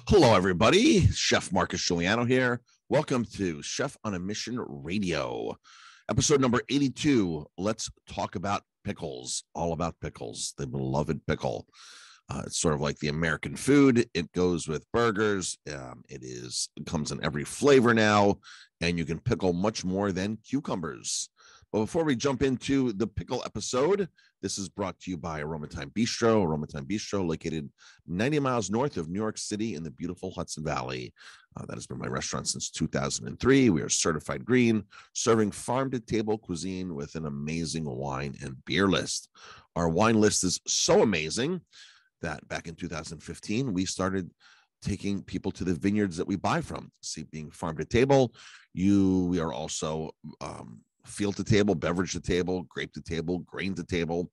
Hello, everybody. Chef Marcus Guiliano here. Welcome to Chef on a Mission Radio, episode number 82. Let's talk about pickles, all about pickles, the beloved pickle. It's sort of like the American food. It goes with burgers. It comes in every flavor now, and you can pickle much more than cucumbers. But before we jump into the pickle episode, this is brought to you by Aromatime Bistro. Aromatime Bistro, located 90 miles north of New York City in the beautiful Hudson Valley. That has been my restaurant since 2003. We are certified green, serving farm-to-table cuisine with an amazing wine and beer list. Our wine list is so amazing that back in 2015, we started taking people to the vineyards that we buy from. See, being farm-to-table, we are also field to table, beverage to table, grape to table, grain to table.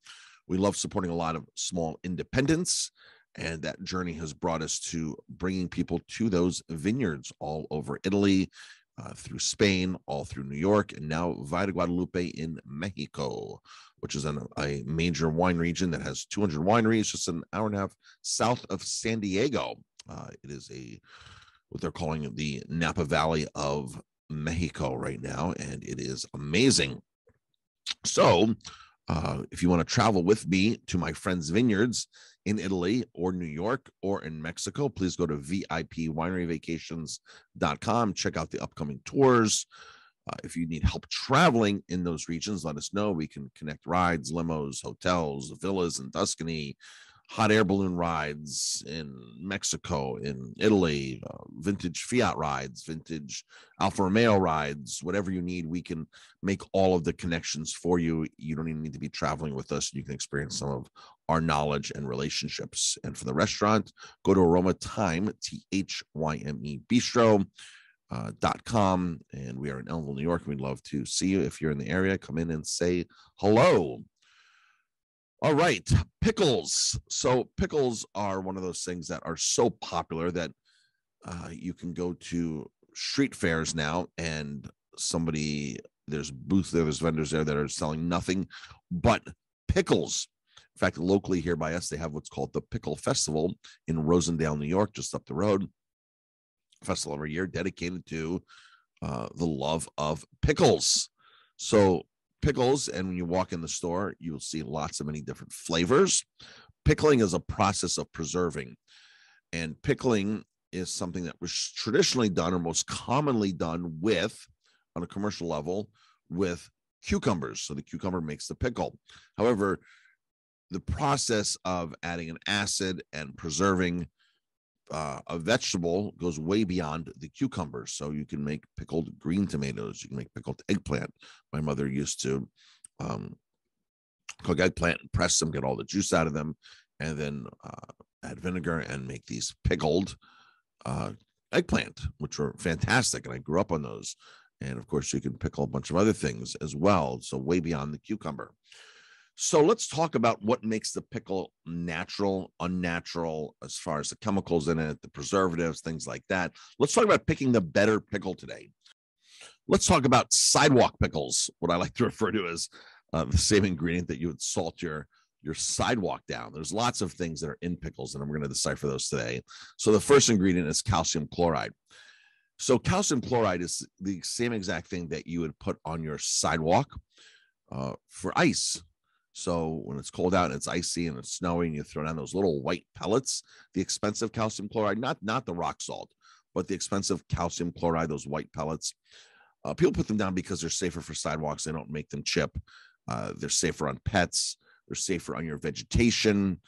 We love supporting a lot of small independents, and that journey has brought us to bringing people to those vineyards all over Italy, through Spain, all through New York, and now Valle de Guadalupe in Mexico, which is a major wine region that has 200 wineries, just an hour and a half south of San Diego. It is what they're calling the Napa Valley of Mexico right now, and it is amazing. So if you want to travel with me to my friends' vineyards in Italy or New York or in Mexico, please go to VIPwineryvacations.com. Check out the upcoming tours. If you need help traveling in those regions, let us know. We can connect rides, limos, hotels, villas in Tuscany, hot air balloon rides in Mexico, in Italy, vintage Fiat rides, vintage Alfa Romeo rides, whatever you need, we can make all of the connections for you. You don't even need to be traveling with us. You can experience some of our knowledge and relationships. And for the restaurant, go to Aromatime, THYME Bistro.com. And we are in Elmville, New York. We'd love to see you. If you're in the area, come in and say hello. All right, pickles. So pickles are one of those things that are so popular that you can go to street fairs now, and there's booths there, there's vendors there that are selling nothing but pickles. In fact, locally here by us, they have what's called the Pickle Festival in Rosendale, New York, just up the road. Festival every year dedicated to the love of pickles. So pickles, and when you walk in the store, you'll see lots of many different flavors. Pickling is a process of preserving, and pickling is something that was traditionally done, or most commonly done, on a commercial level, with cucumbers. So the cucumber makes the pickle. However, the process of adding an acid and preserving a vegetable goes way beyond the cucumber. So you can make pickled green tomatoes. You can make pickled eggplant. My mother used to cook eggplant and press them, get all the juice out of them, and then add vinegar and make these pickled eggplant, which were fantastic. And I grew up on those. And of course, you can pickle a bunch of other things as well. So way beyond the cucumber. So let's talk about what makes the pickle natural, unnatural, as far as the chemicals in it, the preservatives, things like that. Let's talk about picking the better pickle today. Let's talk about sidewalk pickles, what I like to refer to as the same ingredient that you would salt your sidewalk down. There's lots of things that are in pickles, and I'm going to decipher those today. So the first ingredient is calcium chloride. So calcium chloride is the same exact thing that you would put on your sidewalk for ice. So when it's cold out and it's icy and it's snowing, you throw down those little white pellets, the expensive calcium chloride, not the rock salt, but the expensive calcium chloride, those white pellets. People put them down because they're safer for sidewalks. They don't make them chip. They're safer on pets. They're safer on your vegetation.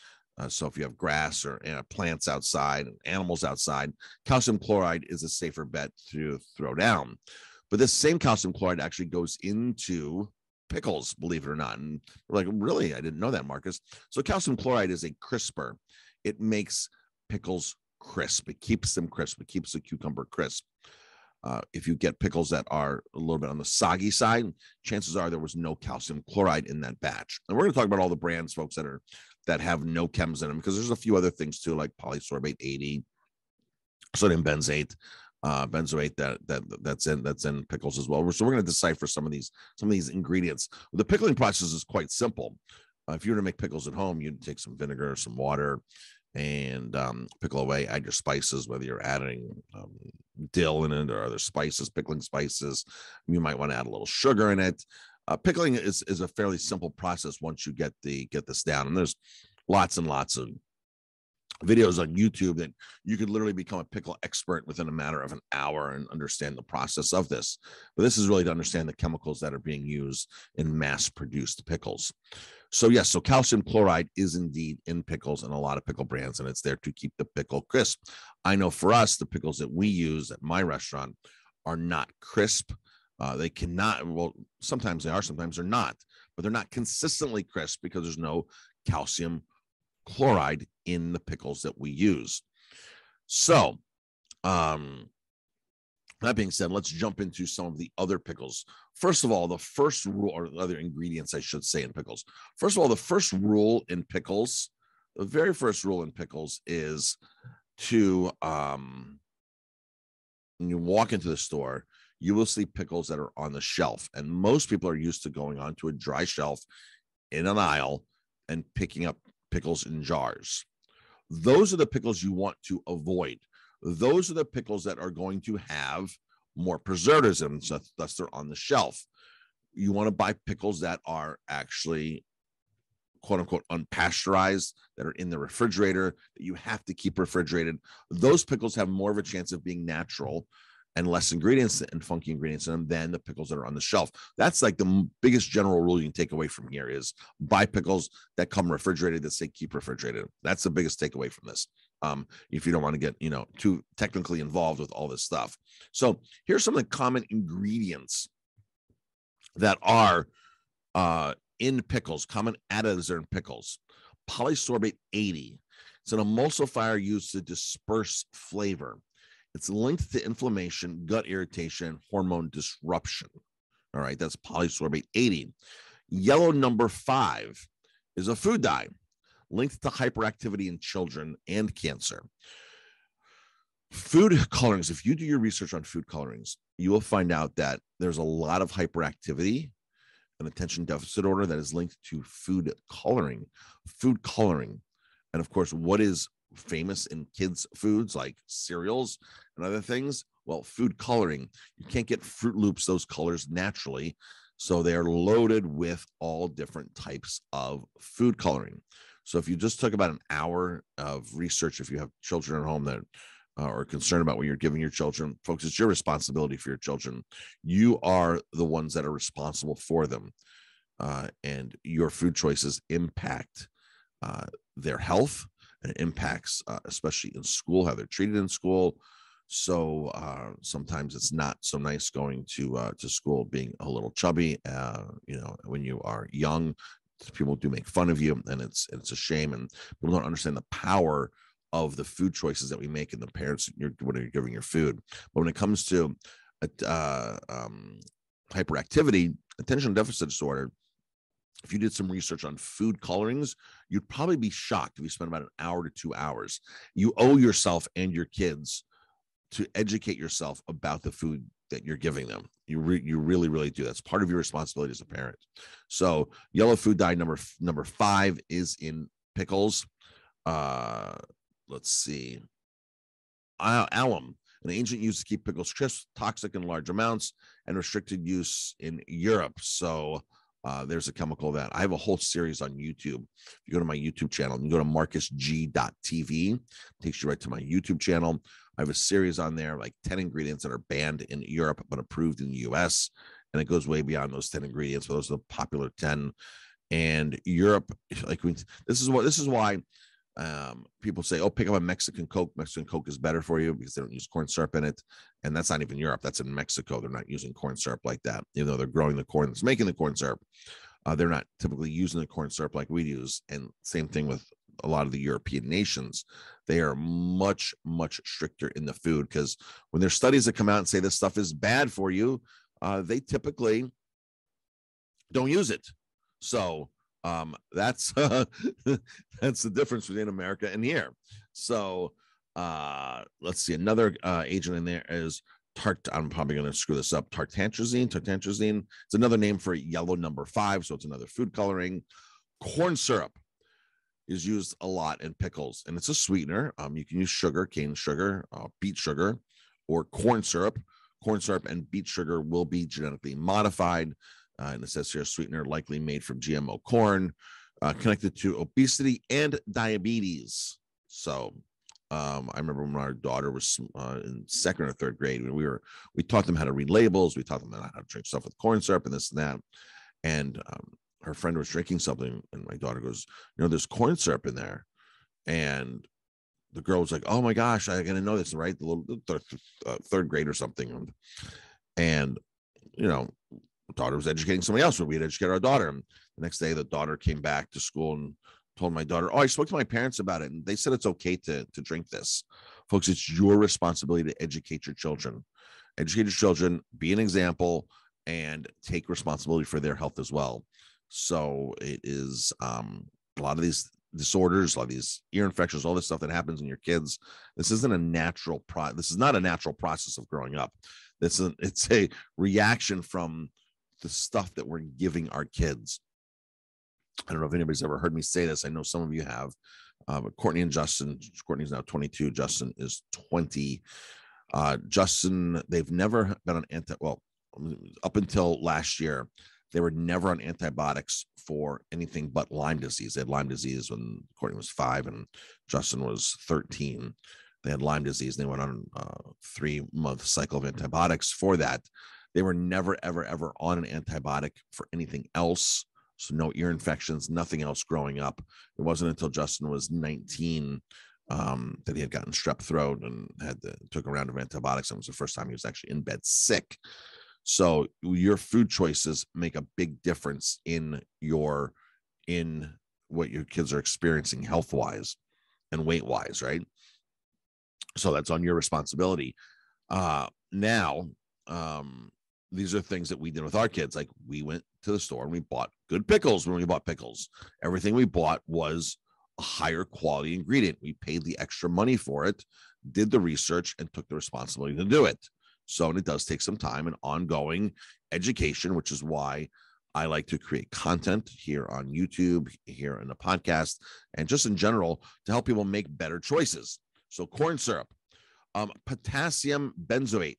So if you have grass or plants outside and animals outside, calcium chloride is a safer bet to throw down. But this same calcium chloride actually goes into pickles, believe it or not. And we're like, really? I didn't know that, Marcus. So calcium chloride is a crisper. It makes pickles crisp. It keeps them crisp. It keeps the cucumber crisp. If you get pickles that are a little bit on the soggy side, chances are there was no calcium chloride in that batch. And we're going to talk about all the brands, folks, that have no chems in them, because there's a few other things too, like polysorbate 80, sodium benzoate, that's in pickles as well. So we're going to decipher some of these ingredients. The pickling process is quite simple. If you were to make pickles at home, you'd take some vinegar, some water, and pickle away. Add your spices, whether you're adding dill in it or other spices, pickling spices. You might want to add a little sugar in it. Pickling is a fairly simple process once you get this down, and there's lots and lots of videos on YouTube that you could literally become a pickle expert within a matter of an hour and understand the process of this. But this is really to understand the chemicals that are being used in mass-produced pickles. So yes, so calcium chloride is indeed in pickles and a lot of pickle brands, and it's there to keep the pickle crisp. I know for us, the pickles that we use at my restaurant are not crisp. They cannot, well, sometimes they are, sometimes they're not, but they're not consistently crisp because there's no calcium chloride in the pickles that we use. So, that being said, let's jump into some of the other pickles. First of all, the first rule, or other ingredients, I should say, in pickles. First of all, the first rule in pickles, the very first rule in pickles is to, when you walk into the store, you will see pickles that are on the shelf. And most people are used to going onto a dry shelf in an aisle and picking up pickles in jars. Those are the pickles you want to avoid. Those are the pickles that are going to have more preservatives in them, so thus they're on the shelf. You want to buy pickles that are actually, quote unquote, unpasteurized, that are in the refrigerator, that you have to keep refrigerated. Those pickles have more of a chance of being natural and less ingredients and funky ingredients in them than the pickles that are on the shelf. That's like the biggest general rule you can take away from here is buy pickles that come refrigerated, that say keep refrigerated. That's the biggest takeaway from this. If you don't want to get, too technically involved with all this stuff. So here's some of the common ingredients that are in pickles, common additives are in pickles. Polysorbate 80. It's an emulsifier used to disperse flavor. It's linked to inflammation, gut irritation, hormone disruption. All right, that's polysorbate 80. Yellow number 5 is a food dye linked to hyperactivity in children and cancer. Food colorings, if you do your research on food colorings, you will find out that there's a lot of hyperactivity and attention deficit disorder that is linked to food coloring. Food coloring. And of course, what is famous in kids' foods like cereals and other things? Well, food coloring. You can't get Fruit Loops, those colors naturally. So they are loaded with all different types of food coloring. So if you just took about an hour of research, if you have children at home that are concerned about what you're giving your children, folks, it's your responsibility for your children. You are the ones that are responsible for them. And your food choices impact their health, and it impacts, especially in school, how they're treated in school. So sometimes it's not so nice going to school being a little chubby. When you are young, people do make fun of you, and it's a shame. And people don't understand the power of the food choices that we make and the parents when you're giving your food. But when it comes to hyperactivity, attention deficit disorder, if you did some research on food colorings, you'd probably be shocked if you spent about an hour to 2 hours. You owe yourself and your kids to educate yourself about the food that you're giving them. You really, really do. That's part of your responsibility as a parent. So yellow food dye number 5 is in pickles. Let's see. Alum, an agent used to keep pickles crisp, toxic in large amounts, and restricted use in Europe. So there's a chemical that I have a whole series on YouTube. If you go to my YouTube channel, you go to marcusg.tv, it takes you right to my YouTube channel. I have a series on there, like 10 ingredients that are banned in Europe but approved in the US. And it goes way beyond those 10 ingredients, but those are the popular 10. And Europe, this is why people say, oh, pick up a Mexican Coke. Mexican Coke is better for you because they don't use corn syrup in it. And that's not even Europe. That's in Mexico. They're not using corn syrup like that. Even though they're growing the corn that's making the corn syrup, they're not typically using the corn syrup like we use. And same thing with a lot of the European nations. They are much, much stricter in the food, because when there's studies that come out and say this stuff is bad for you, they typically don't use it. So that's that's the difference between America and here. So let's see, another agent in there is I'm probably going to screw this up. Tartantrazine. It's another name for yellow number 5, so it's another food coloring. Corn syrup. is used a lot in pickles, and it's a sweetener. You can use sugar, cane sugar, beet sugar, or corn syrup. Corn syrup and beet sugar will be genetically modified, and it says here sweetener likely made from GMO corn, connected to obesity and diabetes. So I remember when our daughter was in second or third grade, we taught them how to read labels, we taught them how to drink stuff with corn syrup and this and that, and her friend was drinking something, and my daughter goes, there's corn syrup in there, and the girl was like, "Oh my gosh, I gotta know this, right?" The little third grade or something, and daughter was educating somebody else, but we had educated our daughter. And the next day, the daughter came back to school and told my daughter, "Oh, I spoke to my parents about it, and they said it's okay to drink this." Folks, it's your responsibility to educate your children. Educate your children, be an example, and take responsibility for their health as well. So it is a lot of these disorders, a lot of these ear infections, all this stuff that happens in your kids. This isn't a natural this is not a natural process of growing up. It's a reaction from the stuff that we're giving our kids. I don't know if anybody's ever heard me say this. I know some of you have, but Courtney and Justin, Courtney's now 22, Justin is 20. Justin, they've never been on up until last year, they were never on antibiotics for anything but Lyme disease. They had Lyme disease when Courtney was 5 and Justin was 13. They had Lyme disease, and they went on a 3-month cycle of antibiotics for that. They were never, ever, ever on an antibiotic for anything else. So no ear infections, nothing else growing up. It wasn't until Justin was 19 that he had gotten strep throat and took a round of antibiotics. And it was the first time he was actually in bed sick. So your food choices make a big difference in what your kids are experiencing health-wise and weight-wise, right? So that's on your responsibility. Now, these are things that we did with our kids. Like, we went to the store and we bought good pickles when we bought pickles. Everything we bought was a higher quality ingredient. We paid the extra money for it, did the research, and took the responsibility to do it. So, and it does take some time and ongoing education, which is why I like to create content here on YouTube, here in the podcast, and just in general to help people make better choices. So corn syrup, potassium benzoate.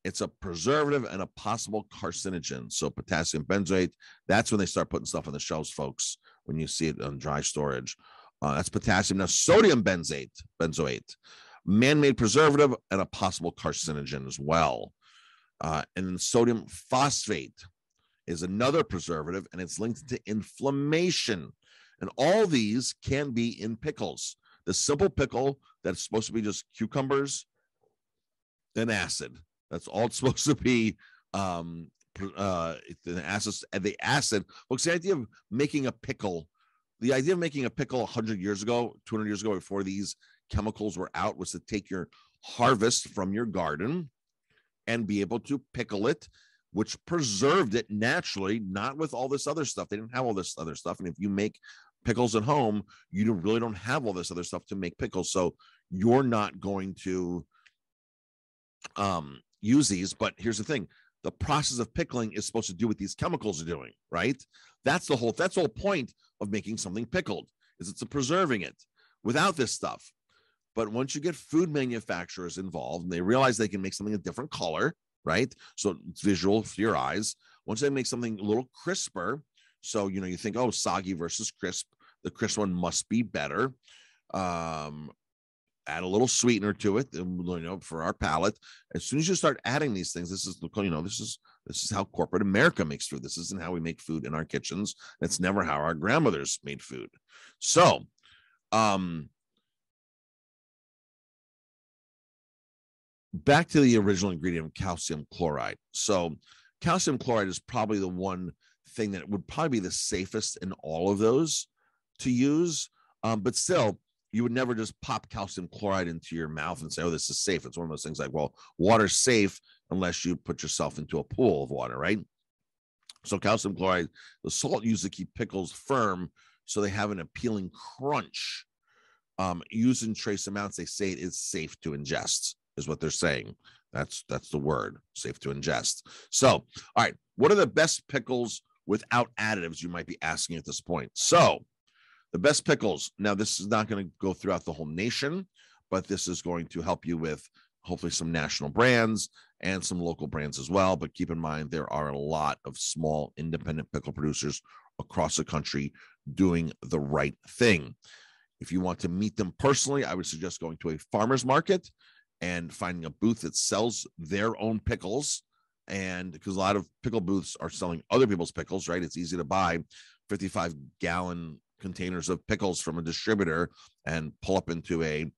It's a preservative and a possible carcinogen. So potassium benzoate, that's when they start putting stuff on the shelves, folks, when you see it on dry storage. That's potassium. Now, sodium benzoate, man-made preservative and a possible carcinogen as well. And then sodium phosphate is another preservative, and it's linked to inflammation. And all these can be in pickles. The simple pickle that's supposed to be just cucumbers and acid. That's all it's supposed to be. The acid. Folks, the idea of making a pickle 100 years ago, 200 years ago, before these chemicals were out, was to take your harvest from your garden and be able to pickle it, which preserved it naturally, not with all this other stuff. They didn't have all this other stuff. And if you make pickles at home, you really don't have all this other stuff to make pickles. So you're not going to use these. But here's the thing. The process of pickling is supposed to do what these chemicals are doing, right? That's the whole point of making something pickled, is it's preserving it without this stuff. But once you get food manufacturers involved and they realize they can make something a different color, right? So it's visual for your eyes. Once they make something a little crisper, so, you think, oh, soggy versus crisp, the crisp one must be better. Add a little sweetener to it, for our palate. As soon as you start adding these things, this is how corporate America makes food. This isn't how we make food in our kitchens. That's never how our grandmothers made food. So, back to the original ingredient, calcium chloride. So calcium chloride is probably the one thing that would probably be the safest in all of those to use. But still, you would never just pop calcium chloride into your mouth and say, oh, this is safe. It's one of those things like, well, water's safe unless you put yourself into a pool of water, right? So calcium chloride, the salt used to keep pickles firm so they have an appealing crunch. Used in trace amounts, they say it is safe to ingest, is what they're saying. That's the word, safe to ingest. So, all right, what are the best pickles without additives, you might be asking at this point? So The best pickles. Now, this is not going to go throughout the whole nation, but this is going to help you with hopefully some national brands and some local brands as well. But keep in mind, there are a lot of small independent pickle producers across the country doing the right thing. If you want to meet them personally, I would suggest going to a farmer's market and finding a booth that sells their own pickles. And because a lot of pickle booths are selling other people's pickles, right? It's easy to buy 55-gallon containers of pickles from a distributor and pull up into a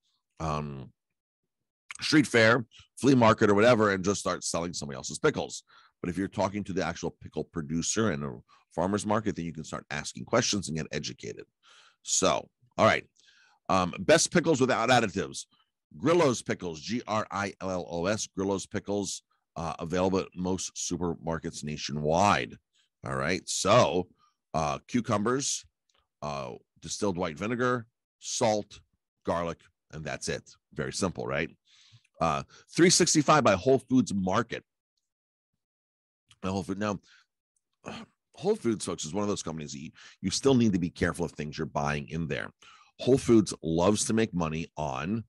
street fair, flea market, or whatever, and just start selling somebody else's pickles. But if you're talking to the actual pickle producer in a farmer's market, then you can start asking questions and get educated. So, all right. Best pickles without additives. Grillo's Pickles, Grillos, Grillo's Pickles, available at most supermarkets nationwide. All right. So, cucumbers, distilled white vinegar, salt, garlic, and that's it. Very simple, right? 365 by Whole Foods Market. Now, Whole Foods, folks, is one of those companies that you still need to be careful of things you're buying in there. Whole Foods loves to make money on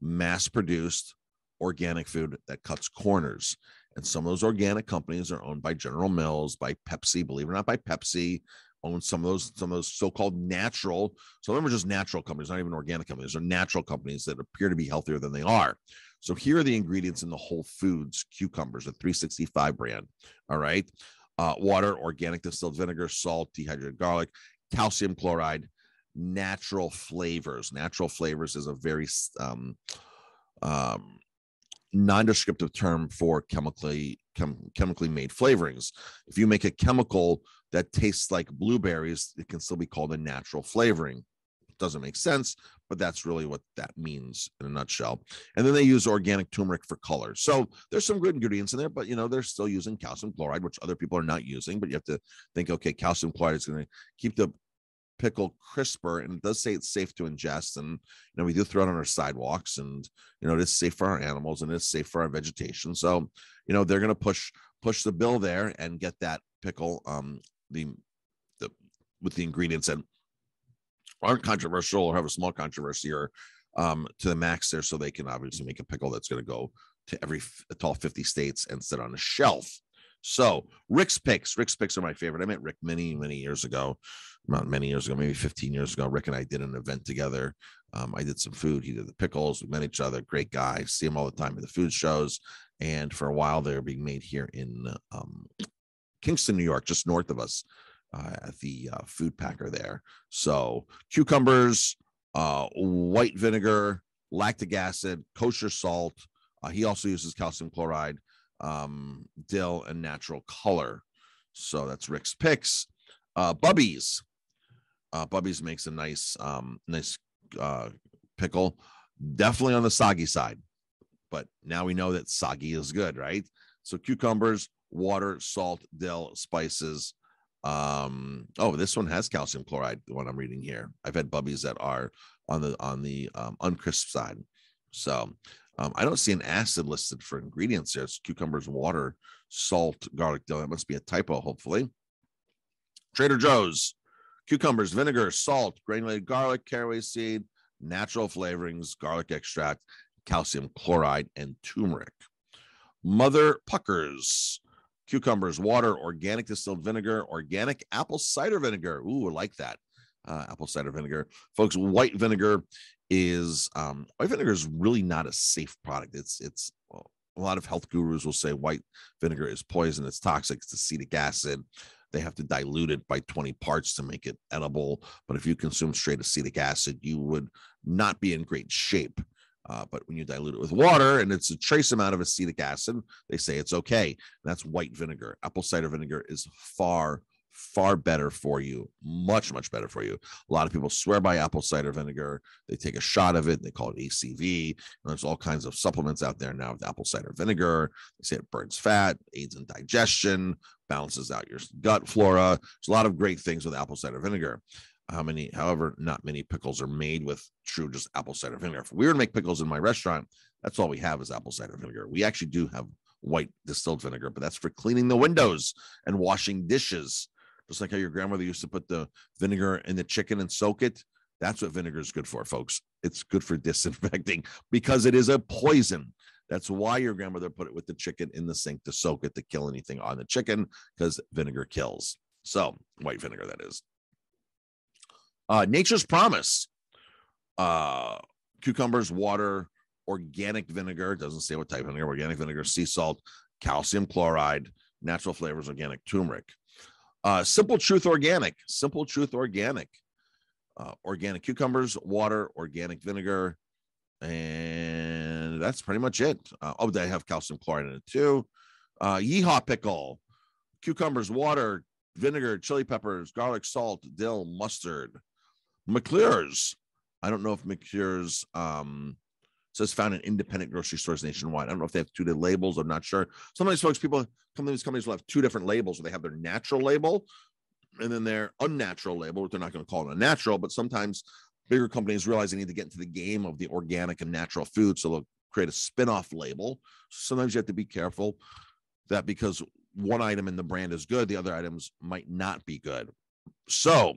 mass-produced organic food that cuts corners. And some of those organic companies are owned by General Mills, by Pepsi, believe it or not, by Pepsi, owns some of those so-called natural. Some of them are just natural companies, not even organic companies. They're natural companies that appear to be healthier than they are. So here are the ingredients in the Whole Foods cucumbers, the 365 brand. All right. Water, organic distilled vinegar, salt, dehydrated garlic, calcium chloride, natural flavors. Natural flavors is a very non-descriptive term for chemically made flavorings. If you make a chemical that tastes like blueberries, it can still be called a natural flavoring. It doesn't make sense, but that's really what that means in a nutshell. And then they use organic turmeric for color. So there's some good ingredients in there, but they're still using calcium chloride, which other people are not using. But you have to think, okay, calcium chloride is going to keep the pickle crisper, and it does say it's safe to ingest, and we do throw it on our sidewalks, and it is safe for our animals and it's safe for our vegetation. So they're going to push the bill there and get that pickle with the ingredients that aren't controversial or have a small controversy or to the max there, so they can obviously make a pickle that's going to go to all 50 states and sit on a shelf. So Rick's Picks are my favorite. I met Rick many years ago, not many years ago, maybe 15 years ago. Rick and I did an event together. I did some food. He did the pickles. We met each other. Great guy. See him all the time at the food shows. And for a while, they're being made here in Kingston, New York, just north of us at the food packer there. So cucumbers, white vinegar, lactic acid, kosher salt. He also uses calcium chloride, dill, and natural color. So that's Rick's Picks. Bubby's. Bubby's makes a nice pickle, definitely on the soggy side, but now we know that soggy is good, right? So cucumbers, water, salt, dill, spices. This one has calcium chloride, the one I'm reading here. I've had Bubby's that are on the uncrisp side. So I don't see an acid listed for ingredients here. It's cucumbers, water, salt, garlic, dill. That must be a typo, hopefully. Trader Joe's. Cucumbers, vinegar, salt, granulated garlic, caraway seed, natural flavorings, garlic extract, calcium chloride, and turmeric. Mother Puckers. Cucumbers, water, organic distilled vinegar, organic apple cider vinegar. Ooh, I like that. Apple cider vinegar. Folks, white vinegar is really not a safe product. It's a lot of health gurus will say white vinegar is poison. It's toxic. It's acetic acid. They have to dilute it by 20 parts to make it edible. But if you consume straight acetic acid, you would not be in great shape. But when you dilute it with water and it's a trace amount of acetic acid, they say it's okay. That's white vinegar. Apple cider vinegar is far better for you. Much better for you. A lot of people swear by apple cider vinegar. They take a shot of it. They call it ACV. And there's all kinds of supplements out there now with apple cider vinegar. They say it burns fat, aids in digestion, balances out your gut flora. There's a lot of great things with apple cider vinegar. However, not many pickles are made with true just apple cider vinegar. If we were to make pickles in my restaurant, that's all we have is apple cider vinegar. We actually do have white distilled vinegar, but that's for cleaning the windows and washing dishes. Just like how your grandmother used to put the vinegar in the chicken and soak it. That's what vinegar is good for, folks. It's good for disinfecting because it is a poison. That's why your grandmother put it with the chicken in the sink to soak it, to kill anything on the chicken, because vinegar kills. So white vinegar, that is. Nature's Promise. Cucumbers, water, organic vinegar. Doesn't say what type of vinegar. Organic vinegar, sea salt, calcium chloride, natural flavors, organic turmeric. Simple Truth Organic. Simple Truth Organic. Organic cucumbers, water, organic vinegar, and that's pretty much it. They have calcium chloride in it too. Yeehaw Pickle. Cucumbers, water, vinegar, chili peppers, garlic, salt, dill, mustard. McClure's. I don't know if McClure's says found in independent grocery stores nationwide. I don't know if they have two different labels. I'm not sure. Sometimes folks, these companies will have two different labels, where they have their natural label and then their unnatural label. They're not going to call it a natural, but sometimes bigger companies realize they need to get into the game of the organic and natural food, so they'll create a spin-off label. Sometimes you have to be careful that because one item in the brand is good, the other items might not be good. So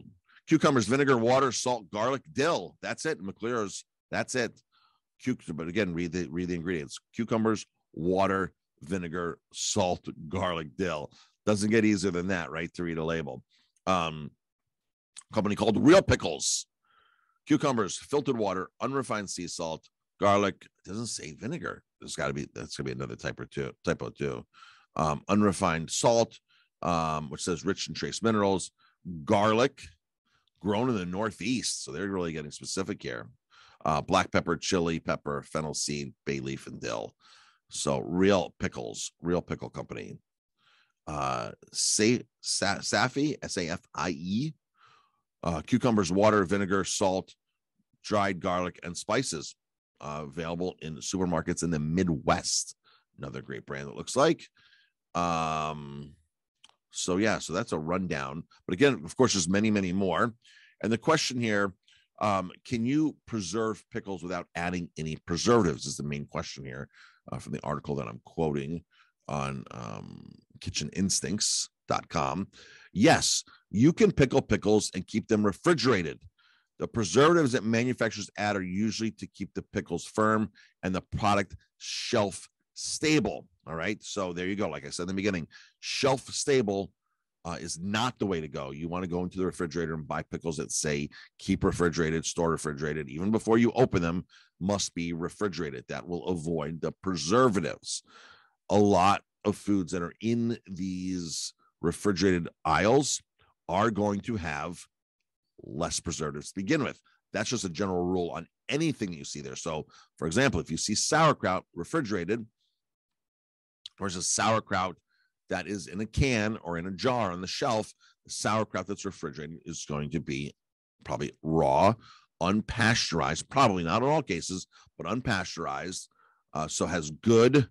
cucumbers, vinegar, water, salt, garlic, dill. That's it. McClure's. That's it. But again, read the ingredients: cucumbers, water, vinegar, salt, garlic, dill. Doesn't get easier than that, right? To read a label. Company called Real Pickles. Cucumbers, filtered water, unrefined sea salt, garlic. It doesn't say vinegar. That's gonna be another typo too. Unrefined salt, which says rich in trace minerals. Garlic, grown in the Northeast, so they're really getting specific here. Black pepper, chili pepper, fennel seed, bay leaf, and dill. So Real Pickles, Real Pickle Company. Safi, Safie. Cucumbers, water, vinegar, salt, dried garlic, and spices. Available in supermarkets in the Midwest. Another great brand, it looks like. So that's a rundown. But again, of course, there's many, many more. And the question here, can you preserve pickles without adding any preservatives, is the main question here from the article that I'm quoting on kitcheninstincts.com. Yes, you can pickle pickles and keep them refrigerated. The preservatives that manufacturers add are usually to keep the pickles firm and the product shelf stable. All right. So there you go. Like I said in the beginning, shelf stable is not the way to go. You want to go into the refrigerator and buy pickles that say keep refrigerated, store refrigerated. Even before you open them, must be refrigerated. That will avoid the preservatives. A lot of foods that are in these refrigerated aisles are going to have less preservatives to begin with. That's just a general rule on anything that you see there. So, for example, if you see sauerkraut refrigerated versus sauerkraut that is in a can or in a jar on the shelf, the sauerkraut that's refrigerated is going to be probably raw, unpasteurized, probably not in all cases, but unpasteurized. So has good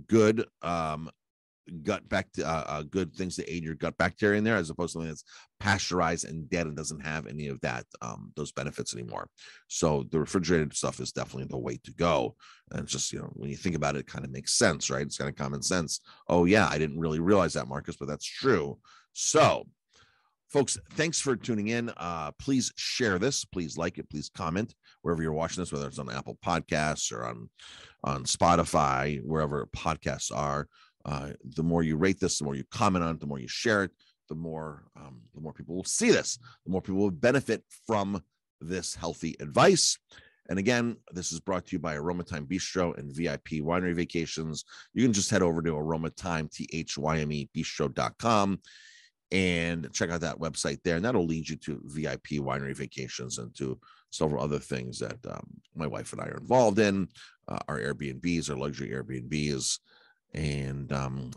gut good things to aid your gut bacteria in there, as opposed to something that's pasteurized and dead and doesn't have any of that those benefits anymore. So the refrigerated stuff is definitely the way to go. And it's just, when you think about it, it kind of makes sense, right? It's kind of common sense. Oh yeah, I didn't really realize that, Marcus, but that's true. So folks, thanks for tuning in. Please share this. Please like it. Please comment wherever you're watching this, whether it's on Apple Podcasts or on Spotify, wherever podcasts are. The more you rate this, the more you comment on it, the more you share it, the more people will see this, the more people will benefit from this healthy advice. And again, this is brought to you by Aromatime Bistro and VIP Winery Vacations. You can just head over to Aromatime, THYME, and check out that website there. And that'll lead you to VIP Winery Vacations and to several other things that my wife and I are involved in, our Airbnbs, our luxury Airbnbs, and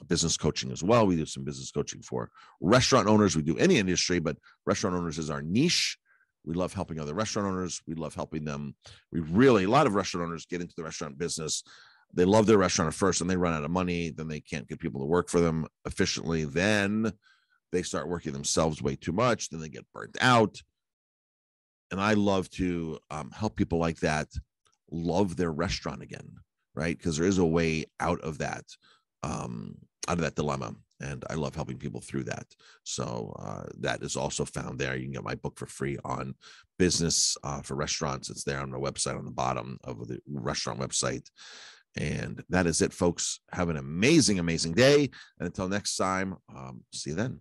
business coaching as well. We do some business coaching for restaurant owners. We do any industry, but restaurant owners is our niche. We love helping other restaurant owners. We love helping them. A lot of restaurant owners get into the restaurant business. They love their restaurant at first and they run out of money. Then they can't get people to work for them efficiently. Then they start working themselves way too much. Then they get burnt out. And I love to help people like that love their restaurant again, right? Because there is a way out of that. out of that dilemma. And I love helping people through that. So that is also found there. You can get my book for free on business for restaurants. It's there on the website on the bottom of the restaurant website. And that is it, folks. Have an amazing, amazing day. And until next time, see you then.